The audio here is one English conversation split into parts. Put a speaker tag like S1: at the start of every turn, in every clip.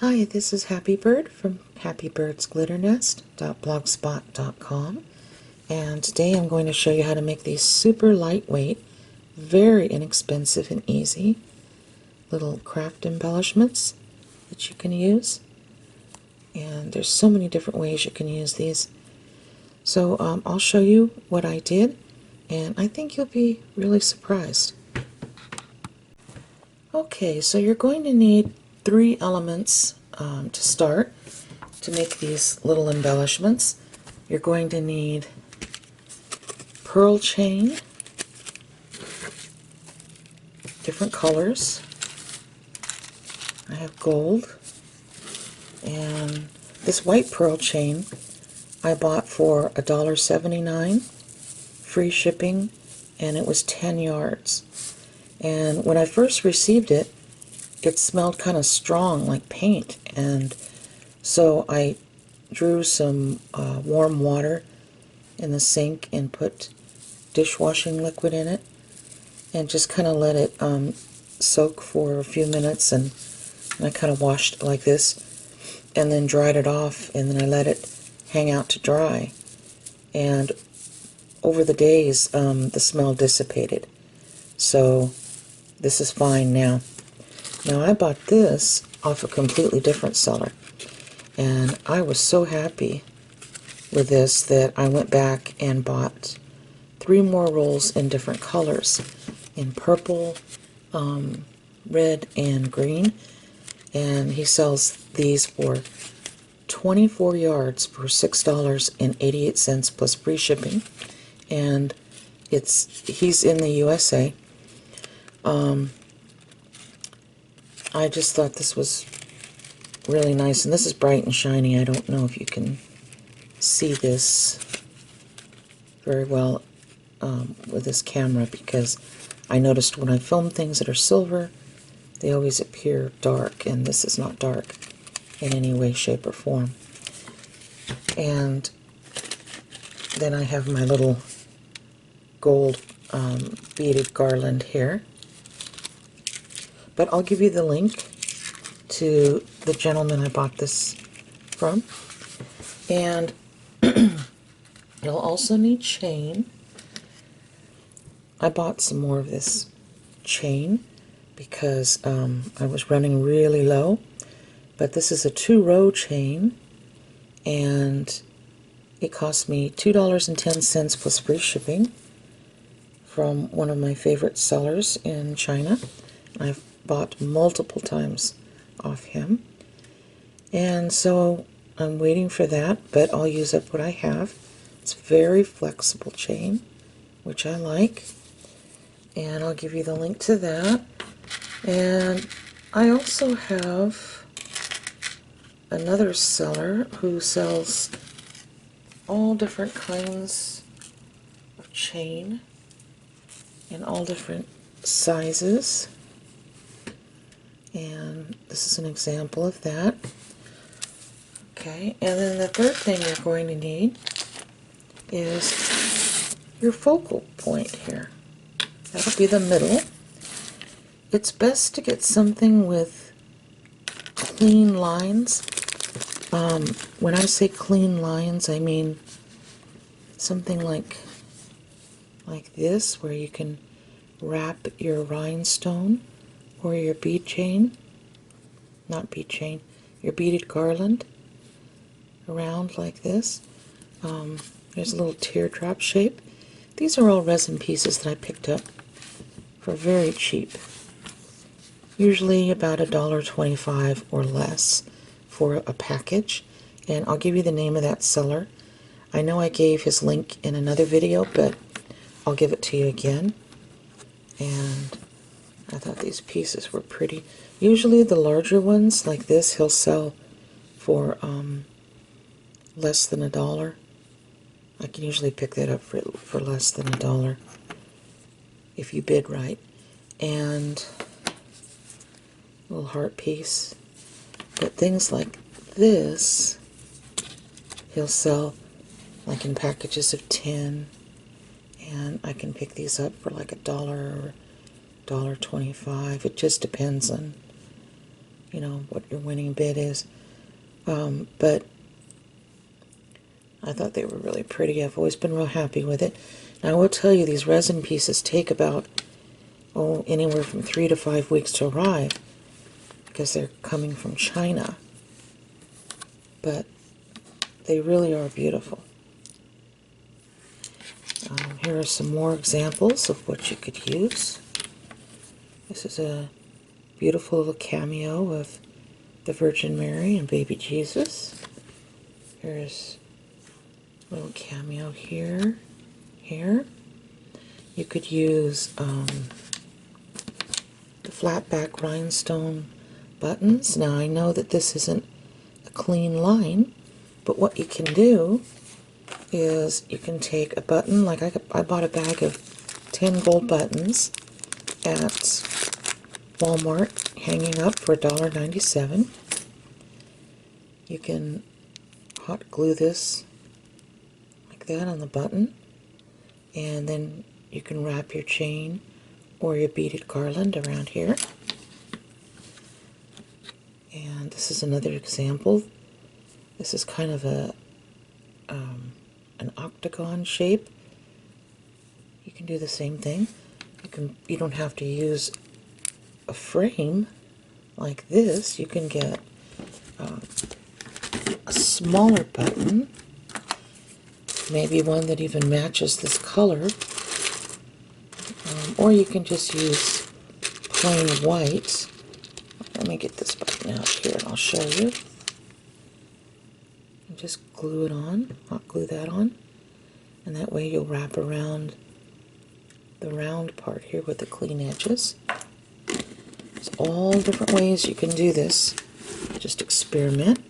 S1: Hi, this is Happy Bird from happybirdsglitternest.blogspot.com, and today I'm going to show you how to make these super lightweight, very inexpensive and easy little craft embellishments that you can use. And there's so many different ways you can use these. So I'll show you what I did, and I think you'll be really surprised. Okay, so you're going to need 3 elements to start to make these little embellishments. You're going to need pearl chain, different colors. I have gold, and this white pearl chain I bought for $1.79, free shipping, and it was 10 yards. And when I first received it, it smelled kind of strong, like paint, and so I drew some warm water in the sink and put dishwashing liquid in it and just kind of let it soak for a few minutes, and I kind of washed it like this and then dried it off, and then I let it hang out to dry, and over the days the smell dissipated. So this is fine now. Now I bought this off a completely different seller, and I was so happy with this that I went back and bought 3 more rolls in different colors, in purple, red, and green, and he sells these for 24 yards for $6.88 plus free shipping, and he's in the USA. I just thought this was really nice, and this is bright and shiny. I don't know if you can see this very well with this camera, because I noticed when I film things that are silver, they always appear dark, and this is not dark in any way, shape, or form. And then I have my little gold beaded garland here. But I'll give you the link to the gentleman I bought this from. And you'll also need chain. I bought some more of this chain because I was running really low. But this is a 2-row chain, and it cost me $2.10 plus free shipping from one of my favorite sellers in China. I've bought multiple times off him, and so I'm waiting for that, but I'll use up what I have. It's very flexible chain, which I like, and I'll give you the link to that. And I also have another seller who sells all different kinds of chain in all different sizes, and this is an example of that. Okay, and then the third thing you're going to need is your focal point here. That'll be the middle. It's best to get something with clean lines. When I say clean lines, I mean something like this, where you can wrap your rhinestone or your bead chain, not bead chain, your beaded garland around like this. There's a little teardrop shape. These are all resin pieces that I picked up for very cheap, usually about $1.25 or less for a package. And I'll give you the name of that seller. I know I gave his link in another video, but I'll give it to you again. And I thought these pieces were pretty. Usually the larger ones like this he'll sell for less than $1. I can usually pick that up for less than $1 if you bid right. And a little heart piece. But things like this he'll sell like in packages of 10, and I can pick these up for like $1 or $1.25. It just depends on you know, what your winning bid is. But I thought they were really pretty. I've always been real happy with it. Now I will tell you, these resin pieces take about, anywhere from 3 to 5 weeks to arrive because they're coming from China. But they really are beautiful. Here are some more examples of what you could use. This is a beautiful little cameo of the Virgin Mary and baby Jesus. Here's a little cameo here. You could use the flat back rhinestone buttons. Now I know that this isn't a clean line, but what you can do is you can take a button, like I bought a bag of 10 gold buttons at Walmart, hanging up for $1.97. You can hot glue this like that on the button, and then you can wrap your chain or your beaded garland around here. And this is another example. This is kind of a an octagon shape. You can do the same thing. You don't have to use a frame like this. You can get a smaller button, maybe one that even matches this color, or you can just use plain white. Let me get this button out here and I'll show you. And just glue it on, hot glue that on, and that way you'll wrap around the round part here with the clean edges. There's all different ways you can do this. Just experiment.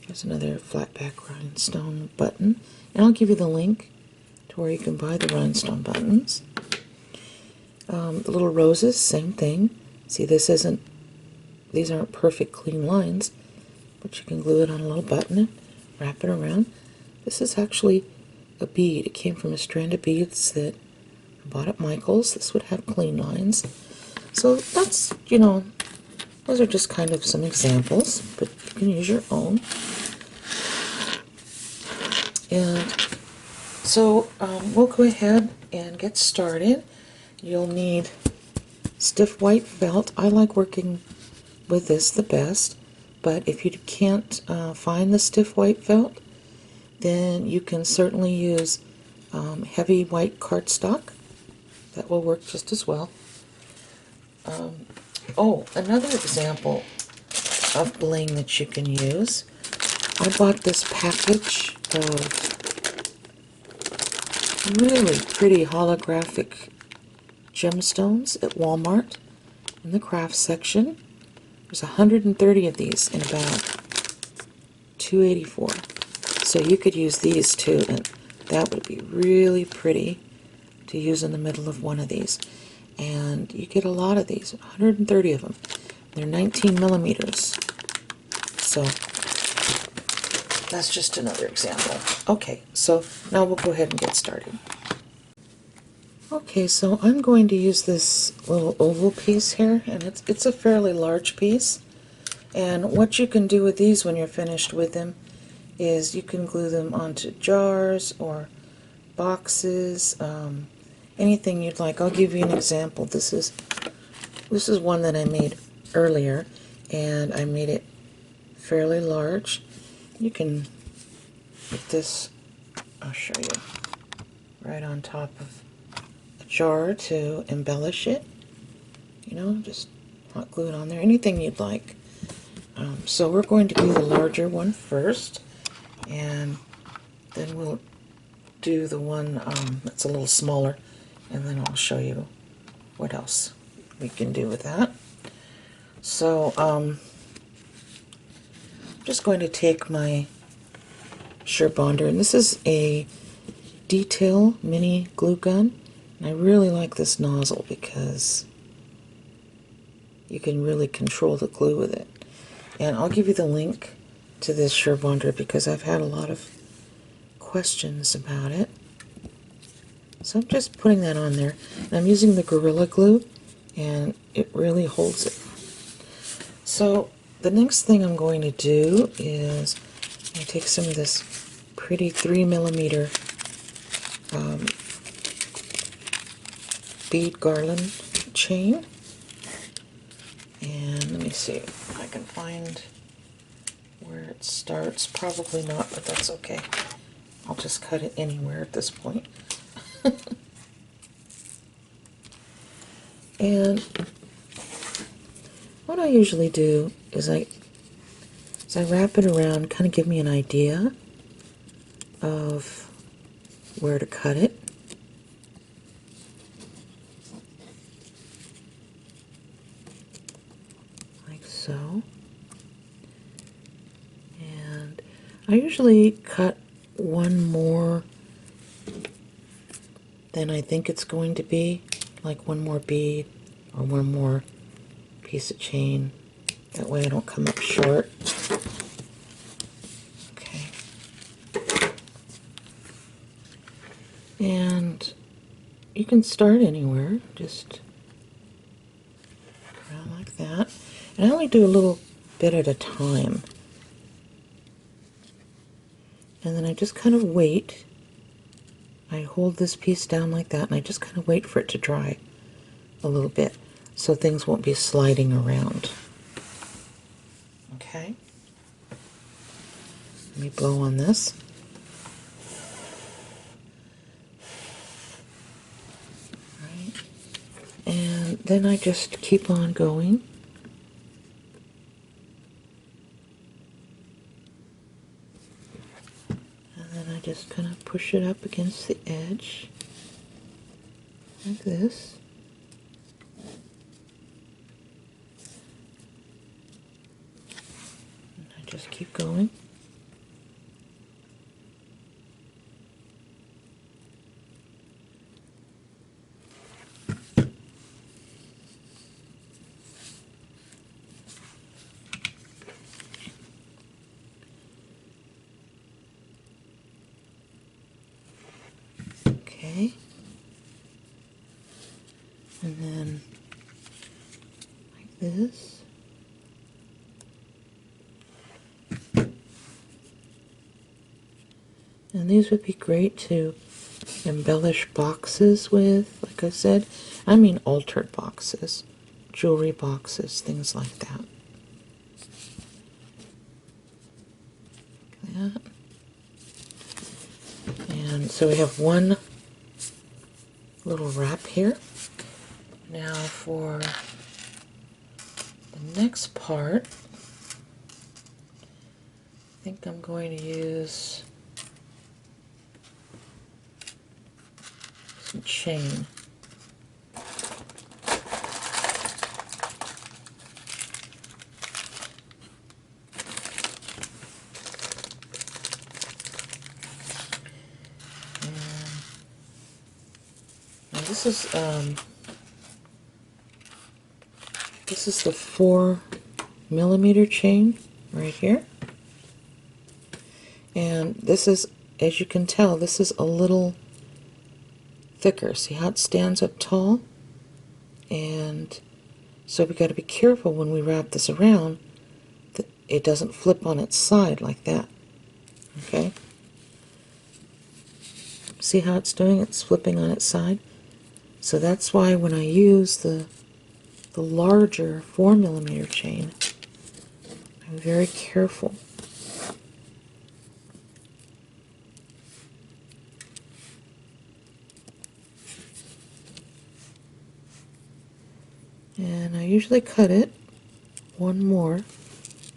S1: Here's another flat back rhinestone button, and I'll give you the link to where you can buy the rhinestone buttons. The little roses, same thing. See, these aren't perfect clean lines, but you can glue it on a little button and wrap it around. This is actually a bead. It came from a strand of beads that I bought at Michael's. This would have clean lines. So that's, you know, those are just kind of some examples, but you can use your own. And so we'll go ahead and get started. You'll need stiff white felt. I like working with this the best, but if you can't find the stiff white felt, then you can certainly use heavy white cardstock. That will work just as well. Another example of bling that you can use. I bought this package of really pretty holographic gemstones at Walmart in the craft section. There's 130 of these in about $2.84. So you could use these too, and that would be really pretty to use in the middle of one of these. And you get a lot of these, 130 of them. They're 19 millimeters. So that's just another example. Okay, so now we'll go ahead and get started. Okay, so I'm going to use this little oval piece here, and it's a fairly large piece. And what you can do with these when you're finished with them is you can glue them onto jars or boxes, anything you'd like. I'll give you an example. This is one that I made earlier, and I made it fairly large. You can put this, I'll show you, right on top of jar to embellish it. You know, just hot glue it on there, anything you'd like. So we're going to do the larger one first, and then we'll do the one that's a little smaller, and then I'll show you what else we can do with that. So I'm just going to take my Sherbonder, and this is a detail mini glue gun. And I really like this nozzle because you can really control the glue with it. And I'll give you the link to this Sherbonder because I've had a lot of questions about it. So I'm just putting that on there. And I'm using the Gorilla Glue, and it really holds it. So the next thing I'm going to do is I'm going to take some of this pretty 3mm bead garland chain, and let me see if I can find where it starts. Probably not, but that's okay. I'll just cut it anywhere at this point. And what I usually do is I wrap it around, kind of give me an idea of where to cut it. Like so. And I usually cut one more than I think it's going to be, like one more bead or one more piece of chain. That way I don't come up short. Okay. And you can start anywhere, just around like that. And I only do a little bit at a time. And then I just kind of wait. I hold this piece down like that, and I just kind of wait for it to dry a little bit so things won't be sliding around. Okay. Let me blow on this. Right. And then I just keep on going. And then I just kind of push it up against the edge, like this. And I just keep going. Okay. And then like this. And these would be great to embellish boxes with, like I said. I mean altered boxes, jewelry boxes, things like that. Like that. And so we have one little wrap here. Now for the next part, I think I'm going to use some chain. And this is the 4mm chain right here. And this is, as you can tell, this is a little thicker. See how it stands up tall? And so we got to be careful when we wrap this around that it doesn't flip on its side like that. Okay? See how it's doing? It's flipping on its side. So that's why when I use the larger 4mm chain, I'm very careful. And I usually cut it one more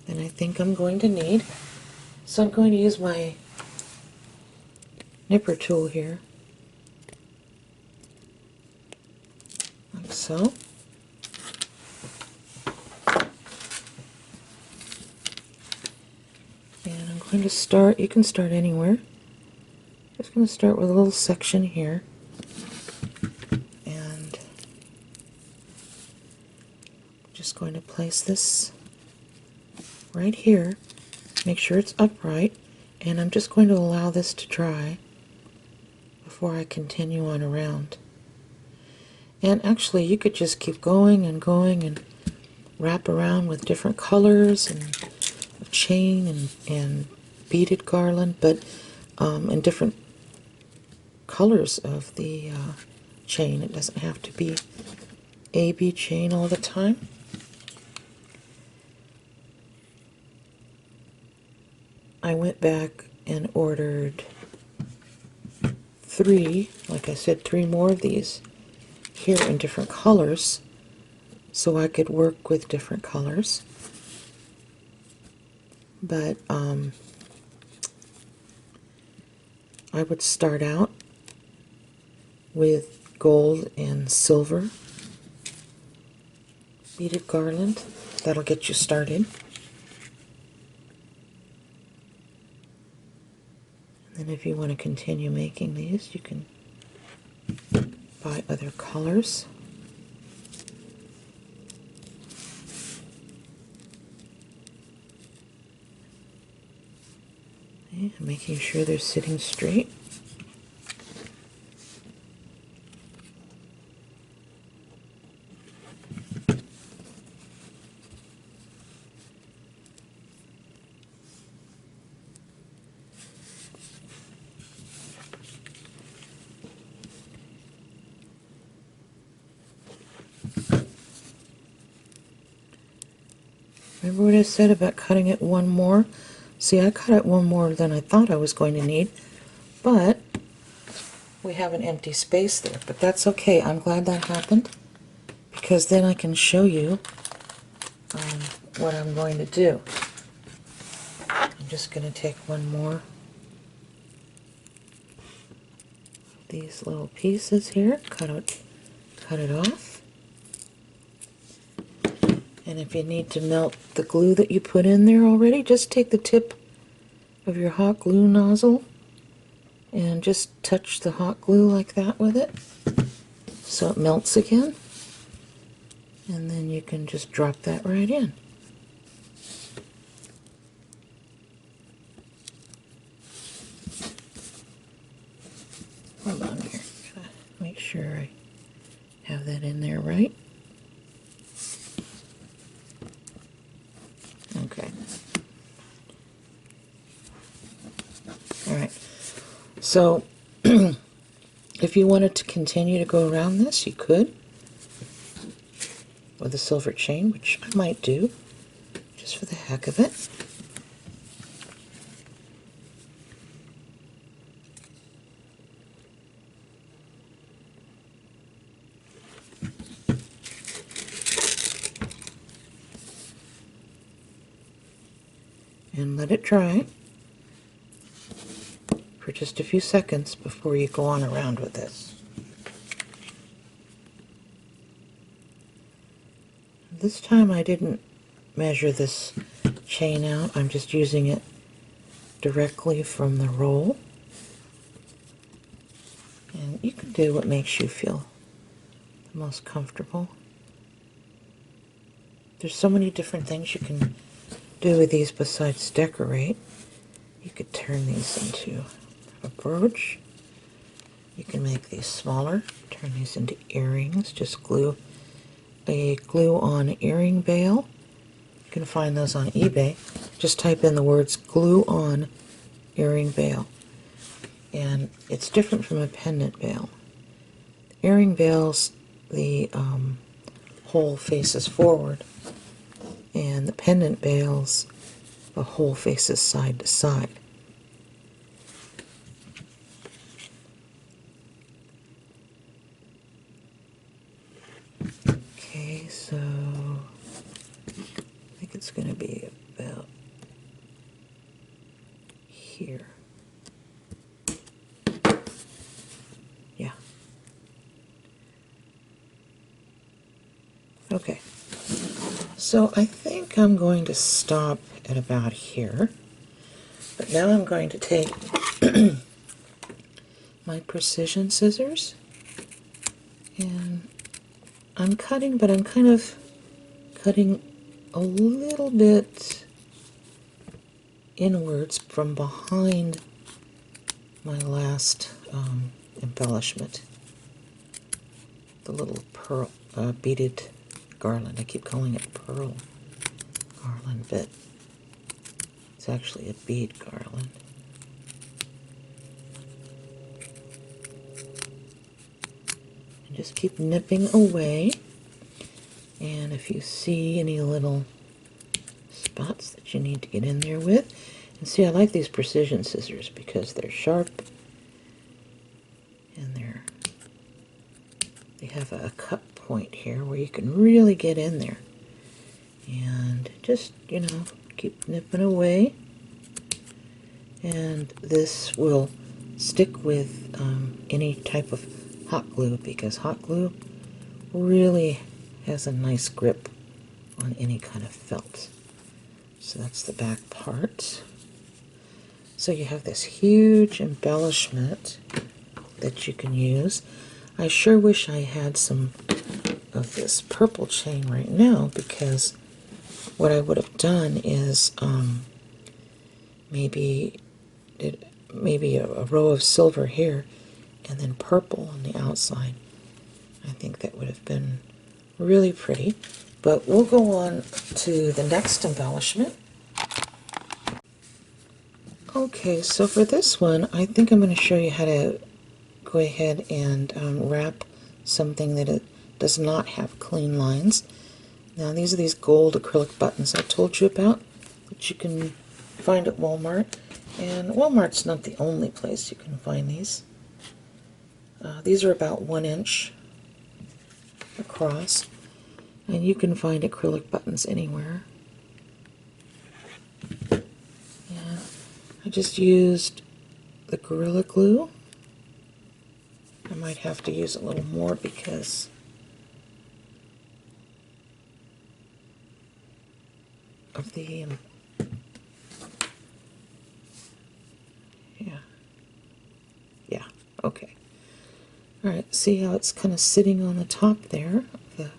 S1: than I think I'm going to need. So I'm going to use my nipper tool here, like so. And I'm going to start, you can start anywhere. Just going to start with a little section here. And I'm just going to place this right here. Make sure it's upright. And I'm just going to allow this to dry before I continue on around. And actually, you could just keep going and going, and wrap around with different colors and chain and beaded garland, but in different colors of the chain. It doesn't have to be a bead chain all the time. I went back and ordered 3, like I said, 3 more of these here in different colors, so I could work with different colors. But I would start out with gold and silver beaded garland. That'll get you started. And then if you want to continue making these, you can buy other colors. Okay, making sure they're sitting straight. Remember what I said about cutting it one more? See, I cut it one more than I thought I was going to need, but we have an empty space there. But that's okay. I'm glad that happened, because then I can show you what I'm going to do. I'm just going to take one more of these little pieces here, cut it off. And if you need to melt the glue that you put in there already, just take the tip of your hot glue nozzle and just touch the hot glue like that with it so it melts again. And then you can just drop that right in. Hold on here. Make sure I have that in there right. Okay. Alright. So, if you wanted to continue to go around this, you could with a silver chain, which I might do just for the heck of it. And let it dry for just a few seconds before you go on around with this. This time I didn't measure this chain out. I'm just using it directly from the roll. And you can do what makes you feel the most comfortable. There's so many different things you can do with these besides decorate. You could turn these into a brooch. You can make these smaller, turn these into earrings. Just glue a glue-on earring bail. You can find those on eBay. Just type in the words glue-on earring bail. And it's different from a pendant bail. Earring bails, the hole faces forward, and the pendant bails, the hole faces side to side. Okay, so I think it's going to be about here. Yeah. Okay. So I think I'm going to stop at about here. But now I'm going to take my precision scissors, and I'm cutting, but I'm kind of cutting a little bit inwards from behind my last embellishment, the little pearl beaded garland. I keep calling it pearl garland, but it's actually a bead garland. And just keep nipping away. And if you see any little spots that you need to get in there with, and see, I like these precision scissors because they're sharp and they have a cut point here where you can really get in there. And just, you know, keep nipping away. And this will stick with any type of hot glue, because hot glue really has a nice grip on any kind of felt. So that's the back part. So you have this huge embellishment that you can use. I sure wish I had some of this purple chain right now, because what I would have done is maybe a row of silver here and then purple on the outside. I think that would have been really pretty. But we'll go on to the next embellishment. Okay, so for this one, I think I'm going to show you how to go ahead and wrap something that it does not have clean lines. Now these are these gold acrylic buttons I told you about that you can find at Walmart. And Walmart's not the only place you can find these. These are about 1 inch across, and you can find acrylic buttons anywhere. And I just used the Gorilla Glue. I might have to use a little more because of the yeah, okay. All right, see how it's kind of sitting on the top there of the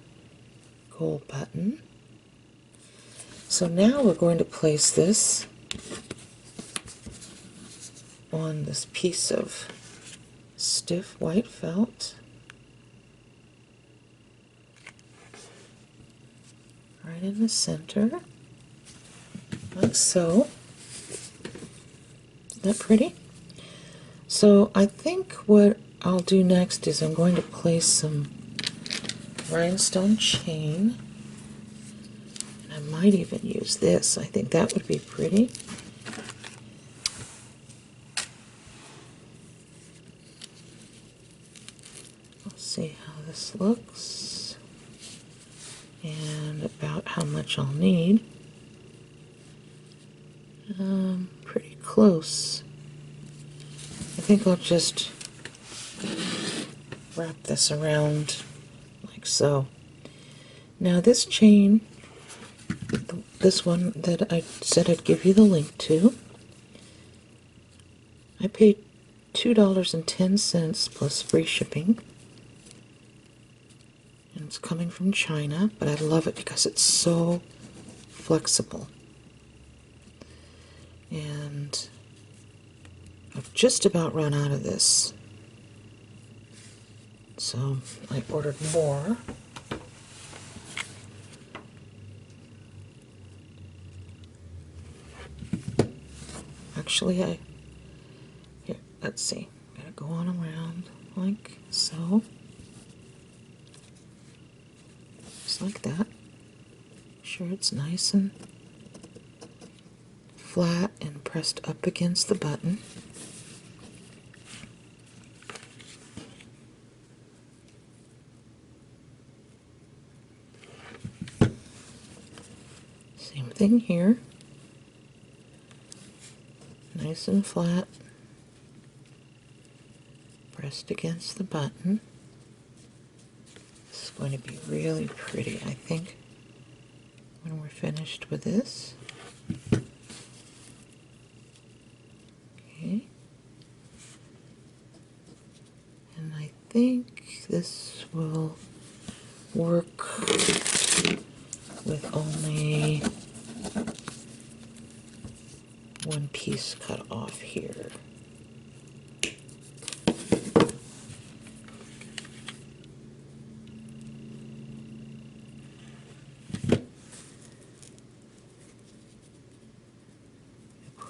S1: gold button. So now we're going to place this on this piece of stiff white felt. Right in the center, like so. Isn't that pretty? So I think what I'll do next is I'm going to place some rhinestone chain. And I might even use this. I think that would be pretty. I'll see how this looks and about how much I'll need. Pretty close. I think I'll just wrap this around like so. Now this chain, this one that I said I'd give you the link to, I paid $2.10 plus free shipping. And it's coming from China, but I love it because it's so flexible. And I've just about run out of this. So I ordered more. Actually, here, let's see. Gotta go on around like so. Just like that. Make sure it's nice and flat and pressed up against the button. Same thing here. Nice and flat, pressed against the button. This is going to be really pretty, I think, when we're finished with this. Okay. And I think this will work with only one piece cut off here.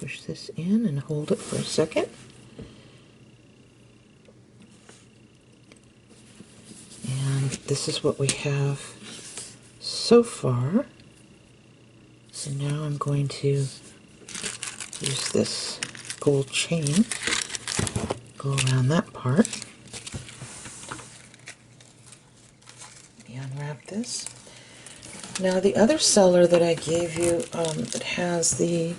S1: push this in and hold it for a second. And this is what we have so far. So now I'm going to use this gold chain, go around that part, and unwrap this. Now the other seller that I gave you, it has the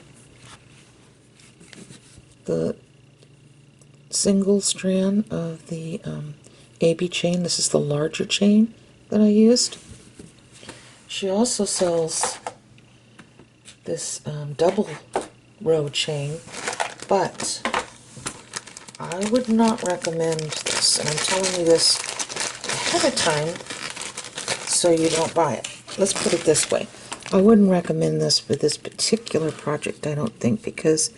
S1: single strand of the AB chain. This is the larger chain that I used. She also sells this double row chain, but I would not recommend this, and I'm telling you this ahead of time so you don't buy it. Let's put it this way. I wouldn't recommend this for this particular project, I don't think, because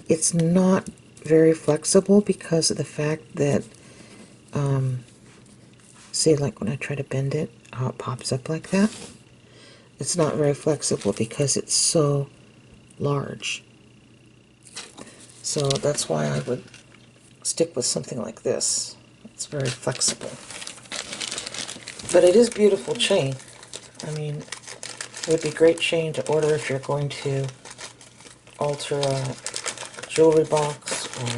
S1: it's not very flexible because of the fact that, see, like when I try to bend it, how it pops up like that. It's not very flexible because it's so large. So that's why I would stick with something like this. It's very flexible. But it is beautiful chain. I mean, it would be great chain to order if you're going to alter a jewelry box or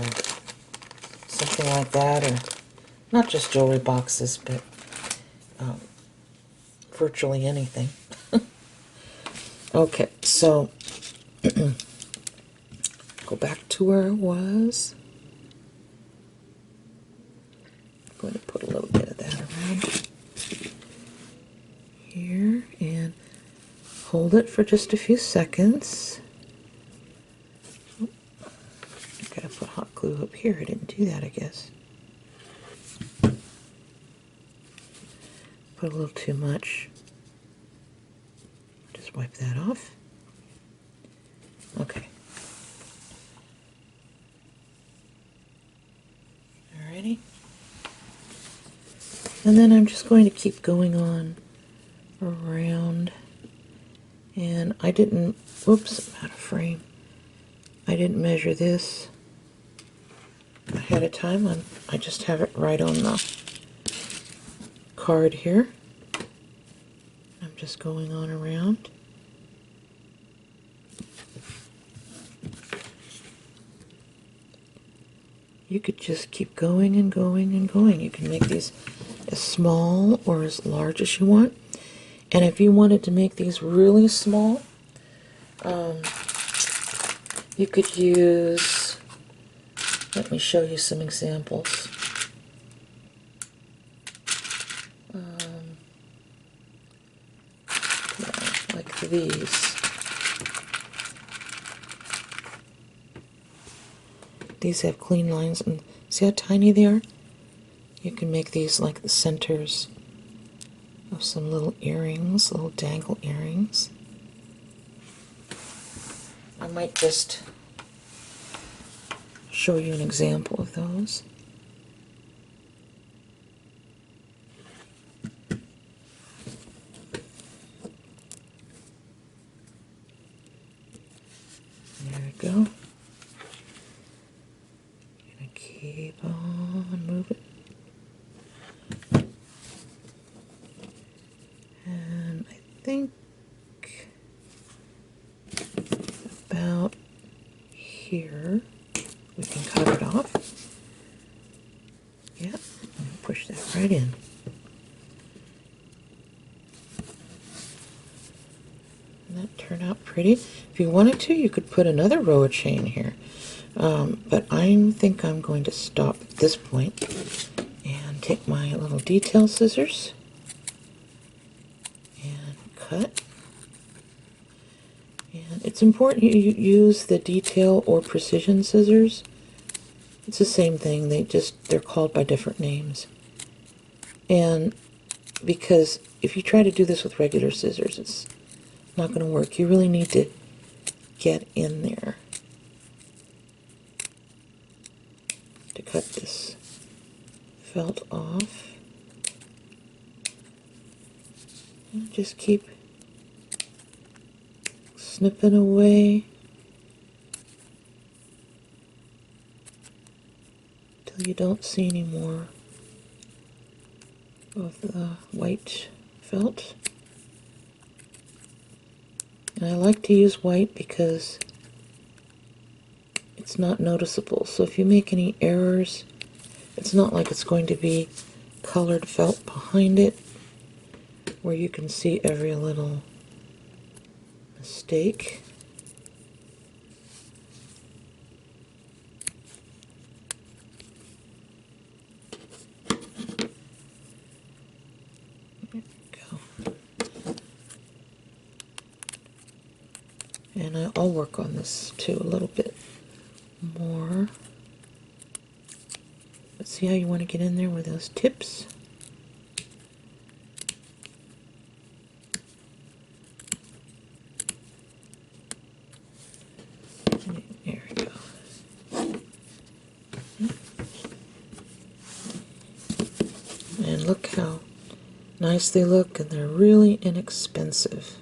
S1: something like that, or not just jewelry boxes, but virtually anything. Okay, so go back to where it was. I'm going to put a little bit of that around here and hold it for just a few seconds. I gotta put hot glue up here. I didn't do that, I guess. Put a little too much. Just wipe that off. Okay. Alrighty. And then I'm just going to keep going on around. And I didn't, whoops, I'm out of frame. I didn't measure this ahead of time. I just have it right on the card here. I'm just going on around. You could just keep going and going and going. You can make these as small or as large as you want. And if you wanted to make these really small, you could use, let me show you some examples. Like these. These have clean lines, and see how tiny they are? You can make these like the centers of some little earrings, little dangle earrings. I might just show you an example of those. There we go. Gonna keep on moving. And I think about here we can cut it off. Yeah, and push that right in. And that turned out pretty. If you wanted to, you could put another row of chain here. But I think I'm going to stop at this point and take my little detail scissors and cut. And it's important you use the detail or precision scissors. It's the same thing, they're called by different names. And because if you try to do this with regular scissors, it's not going to work. You really need to get in there to cut this felt off. And just keep snipping away. you don't see any more of the white felt. And I like to use white because it's not noticeable. So if you make any errors, it's not like it's going to be colored felt behind it where you can see every little mistake. There we go. And I'll work on this too a little bit more. But see how you want to get in there with those tips? There we go. And look how nice they look, and they're really inexpensive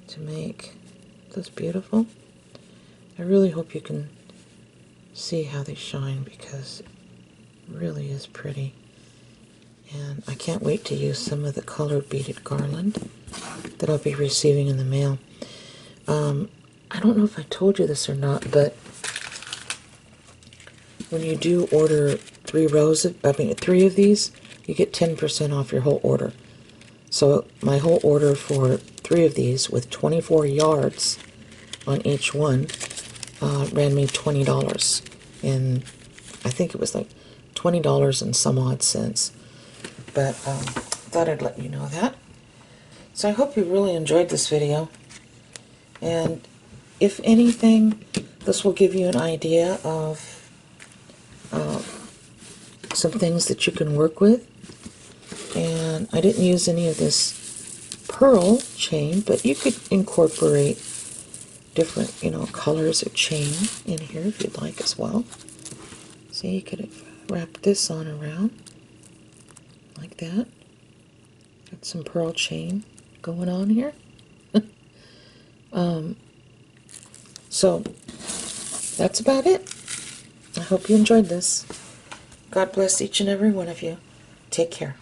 S1: to make. That's beautiful. I really hope you can see how they shine because it really is pretty. And I can't wait to use some of the colored beaded garland that I'll be receiving in the mail. I don't know if I told you this or not, but when you do order 3 of these, you get 10% off your whole order. So my whole order for 3 of these with 24 yards on each one ran me $20. And I think it was like $20 and some odd cents. But thought I'd let you know that. So I hope you really enjoyed this video. And if anything, this will give you an idea of some things that you can work with. And I didn't use any of this pearl chain, but you could incorporate different, colors of chain in here if you'd like as well. So you could wrap this on around like that. Got some pearl chain going on here. So that's about it. I hope you enjoyed this. God bless each and every one of you. Take care.